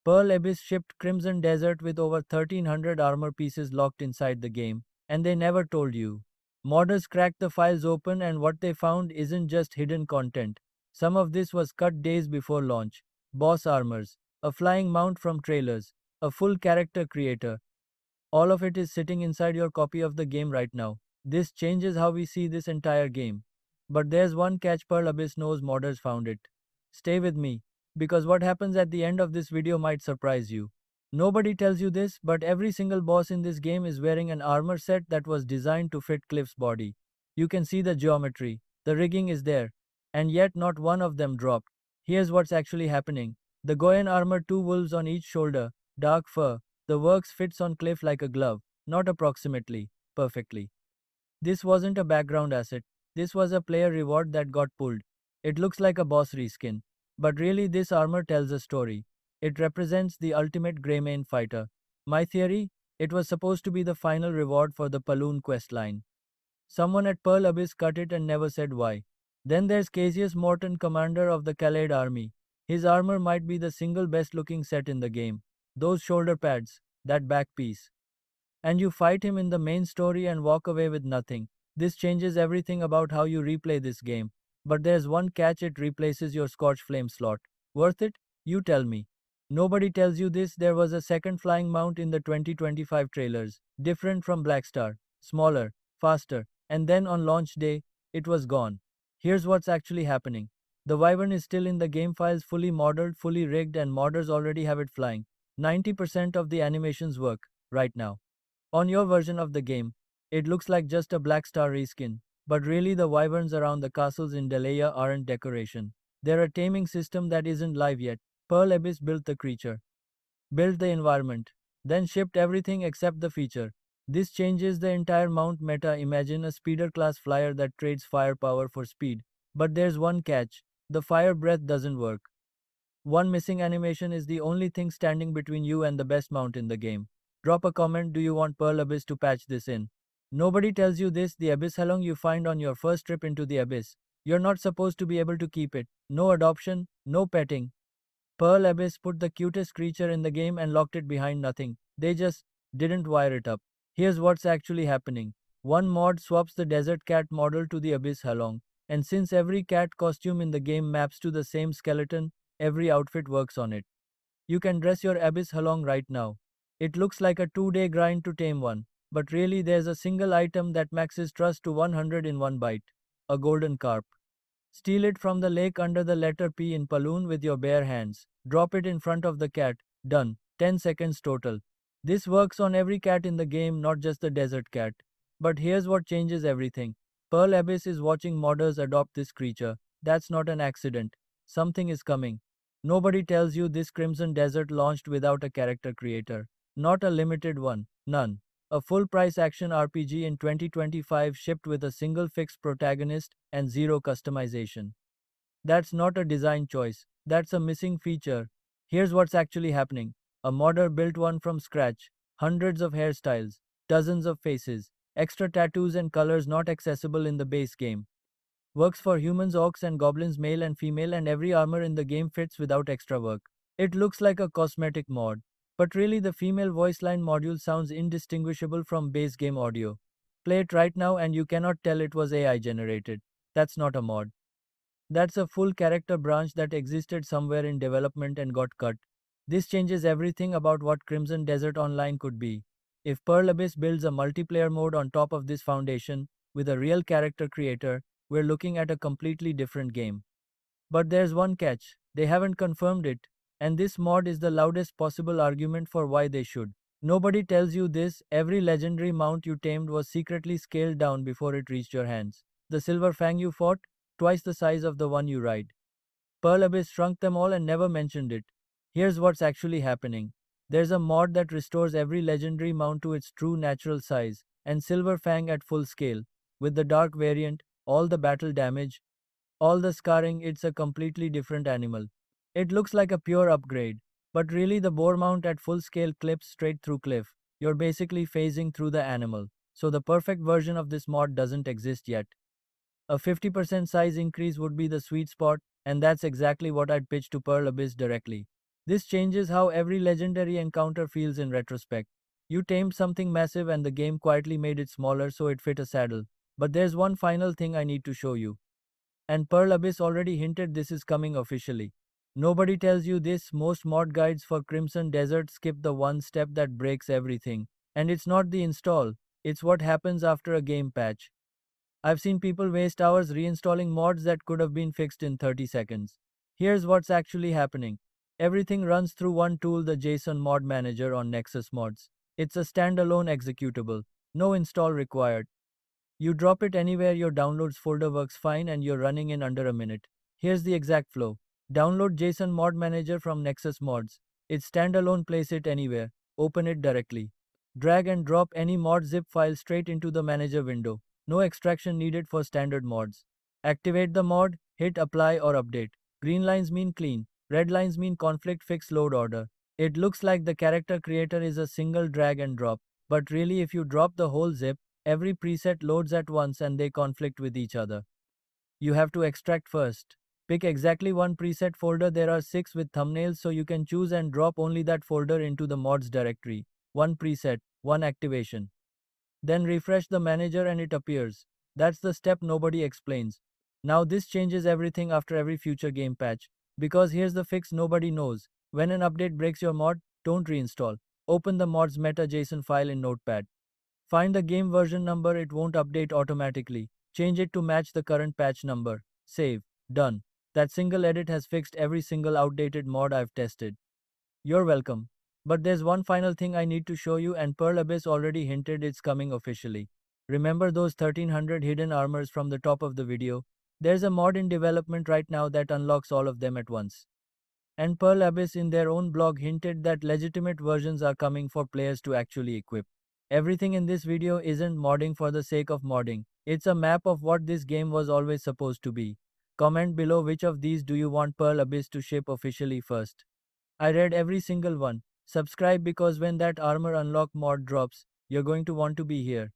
Pearl Abyss shipped Crimson Desert with over 1300 armor pieces locked inside the game, and they never told you. Modders cracked the files open, and what they found isn't just hidden content. Some of this was cut days before launch. Boss armors, a flying mount from trailers, a full character creator. All of it is sitting inside your copy of the game right now. This changes how we see this entire game. But there's one catch: Pearl Abyss knows modders found it. Stay with me, because what happens at the end of this video might surprise you. Nobody tells you this, but every single boss in this game is wearing an armor set that was designed to fit Cliff's body. You can see the geometry, the rigging is there, and yet not one of them dropped. Here's what's actually happening. The Goyen armor, two wolves on each shoulder, dark fur, the works fits on Cliff like a glove, not approximately, perfectly. This wasn't a background asset, this was a player reward that got pulled. It looks like a boss reskin, but really this armor tells a story. It represents the ultimate Greymane fighter. My theory? It was supposed to be the final reward for the Paloon questline. Someone at Pearl Abyss cut it and never said why. Then there's Casius, Morton, commander of the Khaled army. His armor might be the single best looking set in the game. Those shoulder pads, that back piece. And you fight him in the main story and walk away with nothing. This changes everything about how you replay this game. But there's one catch: it replaces your Scorch Flame slot. Worth it? You tell me. Nobody tells you this. There was a second flying mount in the 2025 trailers, different from Blackstar, smaller, faster, and then on launch day, it was gone. Here's what's actually happening. The Wyvern is still in the game files, fully modeled, fully rigged, and modders already have it flying. 90% of the animations work, right now. On your version of the game, it looks like just a Blackstar reskin, but really the Wyverns around the castles in Delaya aren't decoration. They're a taming system that isn't live yet. Pearl Abyss built the creature, built the environment, then shipped everything except the feature. This changes the entire mount meta. Imagine a speeder class flyer that trades firepower for speed. But there's one catch: the fire breath doesn't work. One missing animation is the only thing standing between you and the best mount in the game. Drop a comment: do you want Pearl Abyss to patch this in? Nobody tells you this. The Abyss Halong you find on your first trip into the Abyss. You're not supposed to be able to keep it. No adoption, no petting. Pearl Abyss put the cutest creature in the game and locked it behind nothing. They just didn't wire it up. Here's what's actually happening. One mod swaps the desert cat model to the Abyss Halong, and since every cat costume in the game maps to the same skeleton, every outfit works on it. You can dress your Abyss Halong right now. It looks like a 2-day grind to tame one, but really there's a single item that maxes trust to 100 in one bite: a golden carp. Steal it from the lake under the letter P in Paloon with your bare hands. Drop it in front of the cat. Done. 10 seconds total. This works on every cat in the game, not just the desert cat. But here's what changes everything. Pearl Abyss is watching modders adopt this creature. That's not an accident. Something is coming. Nobody tells you this Crimson Desert launched without a character creator. Not a limited one. None. A full-price action RPG in 2025 shipped with a single fixed protagonist and zero customization. That's not a design choice. That's a missing feature. Here's what's actually happening. A modder built one from scratch. Hundreds of hairstyles. Dozens of faces. Extra tattoos and colors not accessible in the base game. Works for humans, orcs, and goblins, male and female, and every armor in the game fits without extra work. It looks like a cosmetic mod. But really the female voice line module sounds indistinguishable from base game audio. Play it right now and you cannot tell it was AI generated. That's not a mod. That's a full character branch that existed somewhere in development and got cut. This changes everything about what Crimson Desert Online could be. If Pearl Abyss builds a multiplayer mode on top of this foundation, with a real character creator, we're looking at a completely different game. But there's one catch: they haven't confirmed it. And this mod is the loudest possible argument for why they should. Nobody tells you this. Every legendary mount you tamed was secretly scaled down before it reached your hands. The Silver Fang you fought, twice the size of the one you ride. Pearl Abyss shrunk them all and never mentioned it. Here's what's actually happening. There's a mod that restores every legendary mount to its true natural size, and Silver Fang at full scale. With the dark variant, all the battle damage, all the scarring, it's a completely different animal. It looks like a pure upgrade, but really the boar mount at full scale clips straight through Cliff. You're basically phasing through the animal, so the perfect version of this mod doesn't exist yet. A 50% size increase would be the sweet spot, and that's exactly what I'd pitch to Pearl Abyss directly. This changes how every legendary encounter feels in retrospect. You tamed something massive and the game quietly made it smaller so it fit a saddle. But there's one final thing I need to show you. And Pearl Abyss already hinted this is coming officially. Nobody tells you this, most mod guides for Crimson Desert skip the one step that breaks everything. And it's not the install, it's what happens after a game patch. I've seen people waste hours reinstalling mods that could have been fixed in 30 seconds. Here's what's actually happening. Everything runs through one tool, the JSON Mod Manager on Nexus Mods. It's a standalone executable, no install required. You drop it anywhere, your downloads folder works fine, and you're running in under a minute. Here's the exact flow. Download JSON Mod Manager from Nexus Mods. It's standalone, place it anywhere. Open it directly. Drag and drop any mod zip file straight into the manager window. No extraction needed for standard mods. Activate the mod, hit apply or update. Green lines mean clean, red lines mean conflict fix load order. It looks like the character creator is a single drag and drop, but really if you drop the whole zip, every preset loads at once and they conflict with each other. You have to extract first. Pick exactly one preset folder, there are 6 with thumbnails so you can choose and drop only that folder into the mods directory. One preset, one activation. Then refresh the manager and it appears. That's the step nobody explains. Now this changes everything after every future game patch. Because here's the fix nobody knows. When an update breaks your mod, don't reinstall. Open the mod's meta.json file in Notepad. Find the game version number, it won't update automatically. Change it to match the current patch number. Save. Done. That single edit has fixed every single outdated mod I've tested. You're welcome. But there's one final thing I need to show you, and Pearl Abyss already hinted it's coming officially. Remember those 1300 hidden armors from the top of the video? There's a mod in development right now that unlocks all of them at once. And Pearl Abyss in their own blog hinted that legitimate versions are coming for players to actually equip. Everything in this video isn't modding for the sake of modding. It's a map of what this game was always supposed to be. Comment below which of these do you want Pearl Abyss to ship officially first. I read every single one. Subscribe because when that armor unlock mod drops, you're going to want to be here.